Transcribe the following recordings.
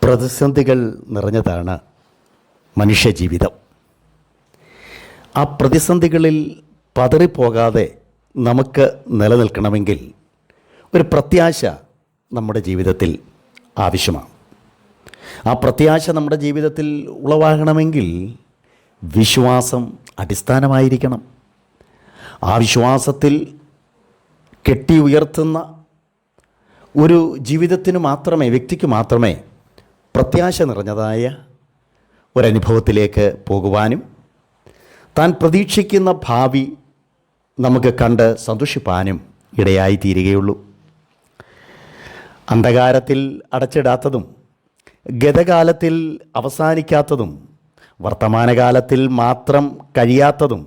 പ്രതിസന്ധികൾ നിറഞ്ഞതാണ് മനുഷ്യജീവിതം. ആ പ്രതിസന്ധികളിൽ പതറിപ്പോകാതെ നമുക്ക് നിലനിൽക്കണമെങ്കിൽ ഒരു പ്രത്യാശ നമ്മുടെ ജീവിതത്തിൽ ആവശ്യമാണ്. ആ പ്രത്യാശ നമ്മുടെ ജീവിതത്തിൽ ഉളവാകണമെങ്കിൽ വിശ്വാസം അടിസ്ഥാനമായിരിക്കണം. ആ വിശ്വാസത്തിൽ കെട്ടി ഉയർത്തുന്ന ഒരു ജീവിതത്തിന് മാത്രമേ, വ്യക്തിക്ക് മാത്രമേ പ്രത്യാശ നിറഞ്ഞതായ ഒരനുഭവത്തിലേക്ക് പോകുവാനും താൻ പ്രതീക്ഷിക്കുന്ന ഭാവി നമുക്ക് കണ്ട് സന്തോഷിപ്പാനും ഇടയായി തീരുകയുള്ളൂ. അന്ധകാരത്തിൽ അടച്ചിടാത്തതും ഗതകാലത്തിൽ അവസാനിക്കാത്തതും വർത്തമാനകാലത്തിൽ മാത്രം കഴിയാത്തതും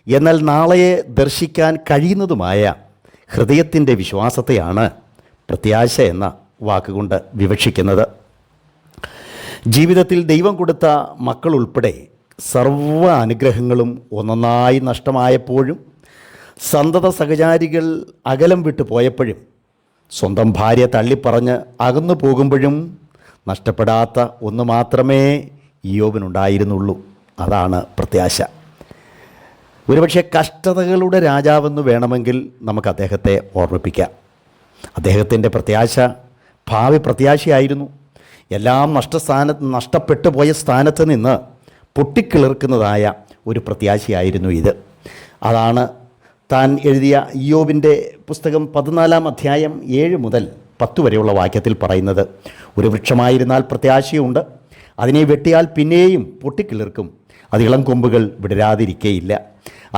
എന്നാൽ നാളെയെ ദർശിക്കാൻ കഴിയുന്നതുമായ ഹൃദയത്തിൻ്റെ വിശ്വാസത്തെയാണ് പ്രത്യാശ എന്ന വാക്കുകൊണ്ട് വിവക്ഷിക്കുന്നത്. ജീവിതത്തിൽ ദൈവം കൊടുത്ത മക്കൾ ഉൾപ്പെടെ സർവ്വ അനുഗ്രഹങ്ങളും ഒന്നൊന്നായി നഷ്ടമായപ്പോഴും, സന്തത സഹചാരികൾ അകലം വിട്ടു പോയപ്പോഴും, സ്വന്തം ഭാര്യ തള്ളിപ്പറഞ്ഞ് അകന്നു പോകുമ്പോഴും നഷ്ടപ്പെടാത്ത ഒന്ന് മാത്രമേ ഇയ്യോബിനുണ്ടായിരുന്നുള്ളൂ. അതാണ് പ്രത്യാശ. ഒരുപക്ഷെ കഷ്ടതകളുടെ രാജാവെന്ന് വേണമെങ്കിൽ നമുക്ക് അദ്ദേഹത്തെ ഓർമ്മിപ്പിക്കാം. അദ്ദേഹത്തിൻ്റെ പ്രത്യാശ ഭാവി പ്രത്യാശയായിരുന്നു. എല്ലാം നഷ്ടപ്പെട്ടു പോയ സ്ഥാനത്ത് നിന്ന് പൊട്ടിക്കിളിർക്കുന്നതായ ഒരു പ്രത്യാശയായിരുന്നു ഇത്. അതാണ് താൻ എഴുതിയ ഇയ്യോബിൻ്റെ പുസ്തകം 14-ാം അധ്യായം 7 മുതൽ 10 വരെയുള്ള വാക്യത്തിൽ പറയുന്നത്. ഒരു വൃക്ഷമായിരുന്നാൽ പ്രത്യാശയുണ്ട്, അതിനെ വെട്ടിയാൽ പിന്നെയും പൊട്ടിക്കിളിർക്കും, അത് ഇളം കൊമ്പുകൾ വിടരാതിരിക്കേയില്ല.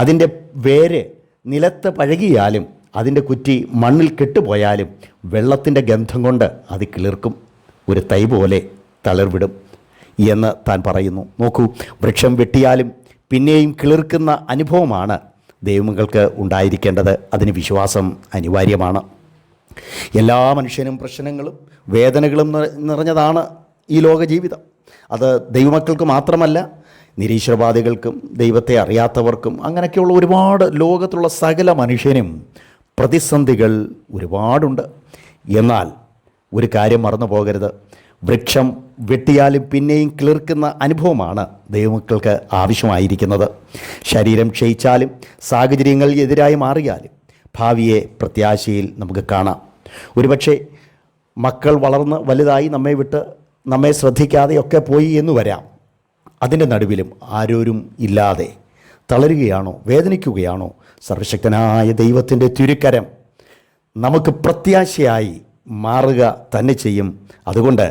അതിൻ്റെ വേര് നിലത്ത് പഴകിയാലും അതിൻ്റെ കുറ്റി മണ്ണിൽ കെട്ടുപോയാലും വെള്ളത്തിൻ്റെ ഗന്ധം കൊണ്ട് അത് കിളിർക്കും, ഒരു തൈ പോലെ തളിർവിടും എന്ന് താൻ പറയുന്നു. നോക്കൂ, വൃക്ഷം വെട്ടിയാലും പിന്നെയും കിളിർക്കുന്ന അനുഭവമാണ് ദൈവങ്ങൾക്ക് ഉണ്ടായിരിക്കേണ്ടത്. അതിന് വിശ്വാസം അനിവാര്യമാണ്. എല്ലാ മനുഷ്യനും പ്രശ്നങ്ങളും വേദനകളും നിറഞ്ഞതാണ് ഈ ലോക ജീവിതം. അത് ദൈവമക്കൾക്ക് മാത്രമല്ല, നിരീശ്വരവാദികൾക്കും ദൈവത്തെ അറിയാത്തവർക്കും അങ്ങനെയൊക്കെയുള്ള ഒരുപാട് ലോകത്തുള്ള സകല മനുഷ്യനും പ്രതിസന്ധികൾ ഒരുപാടുണ്ട്. എന്നാൽ ഒരു കാര്യം മറന്നു പോകരുത്, വൃക്ഷം വെട്ടിയാലും പിന്നെയും കിളിർക്കുന്ന അനുഭവമാണ് ദൈവമക്കൾക്ക് ആവശ്യമായിരിക്കുന്നത്. ശരീരം ക്ഷയിച്ചാലും സാഹചര്യങ്ങൾ എതിരായി മാറിയാലും ഭാവിയെ പ്രത്യാശയിൽ നമുക്ക് കാണാം. ഒരുപക്ഷെ മക്കൾ വളർന്ന് വലുതായി നമ്മെ വിട്ട് നമ്മെ ശ്രദ്ധിക്കാതെയൊക്കെ പോയി എന്ന് വരാം. അതിൻ്റെ നടുവിലും ആരോരും ഇല്ലാതെ തളരുകയാണോ, വേദനിക്കുകയാണോ, സർവശക്തനായ ദൈവത്തിൻ്റെ തിരുക്കരം നമുക്ക് പ്രത്യാശയായി മാറുക തന്നെ ചെയ്യും. അതുകൊണ്ട്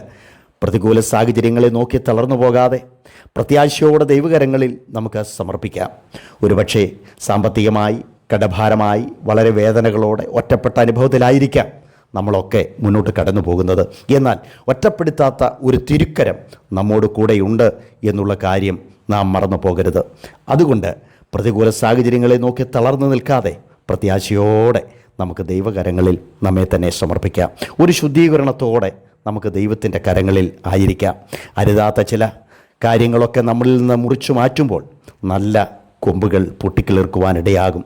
പ്രതികൂല സാഹചര്യങ്ങളെ നോക്കി തളർന്നു പോകാതെ പ്രത്യാശയോടെ ദൈവകരങ്ങളിൽ നമുക്ക് സമർപ്പിക്കാം. ഒരുപക്ഷെ സാമ്പത്തികമായി, കടഭാരമായി, വളരെ വേദനകളോടെ ഒറ്റപ്പെട്ട അനുഭവത്തിലായിരിക്കാം നമ്മളൊക്കെ മുന്നോട്ട് കടന്നു പോകുന്നത്. എന്നാൽ ഒറ്റപ്പെടുത്താത്ത ഒരു തിരുക്കരം നമ്മോട് കൂടെയുണ്ട് എന്നുള്ള കാര്യം നാം മറന്നു പോകരുത്. അതുകൊണ്ട് പ്രതികൂല സാഹചര്യങ്ങളെ നോക്കി തളർന്നു നിൽക്കാതെ പ്രത്യാശയോടെ നമുക്ക് ദൈവകരങ്ങളിൽ നമ്മെ തന്നെ സമർപ്പിക്കാം. ഒരു ശുദ്ധീകരണത്തോടെ നമുക്ക് ദൈവത്തിൻ്റെ കരങ്ങളിൽ ആയിരിക്കാം. അരുതാത്ത ചില കാര്യങ്ങളൊക്കെ നമ്മളിൽ നിന്ന് മുറിച്ചു മാറ്റുമ്പോൾ നല്ല കൊമ്പുകൾ പൊട്ടിക്കിളിർക്കുവാനിടയാകും.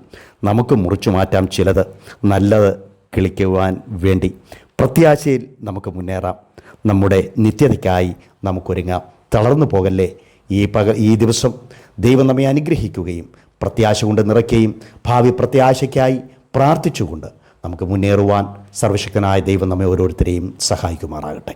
നമുക്ക് മുറിച്ചു മാറ്റാം ചിലത്, നല്ലത് കിളിക്കുവാൻ വേണ്ടി. പ്രത്യാശയിൽ നമുക്ക് മുന്നേറാം. നമ്മുടെ നിത്യതയ്ക്കായി നമുക്കൊരുങ്ങാം. തളർന്നു പോകല്ലേ. ഈ ദിവസം ദൈവം നമ്മെ അനുഗ്രഹിക്കുകയും പ്രത്യാശ കൊണ്ട് നിറയ്ക്കുകയും ഭാവി പ്രത്യാശയ്ക്കായി പ്രാർത്ഥിച്ചുകൊണ്ട് നമുക്ക് മുന്നേറുവാൻ സർവശക്തനായ ദൈവം നമ്മെ ഓരോരുത്തരെയും സഹായിക്കുമാറാകട്ടെ.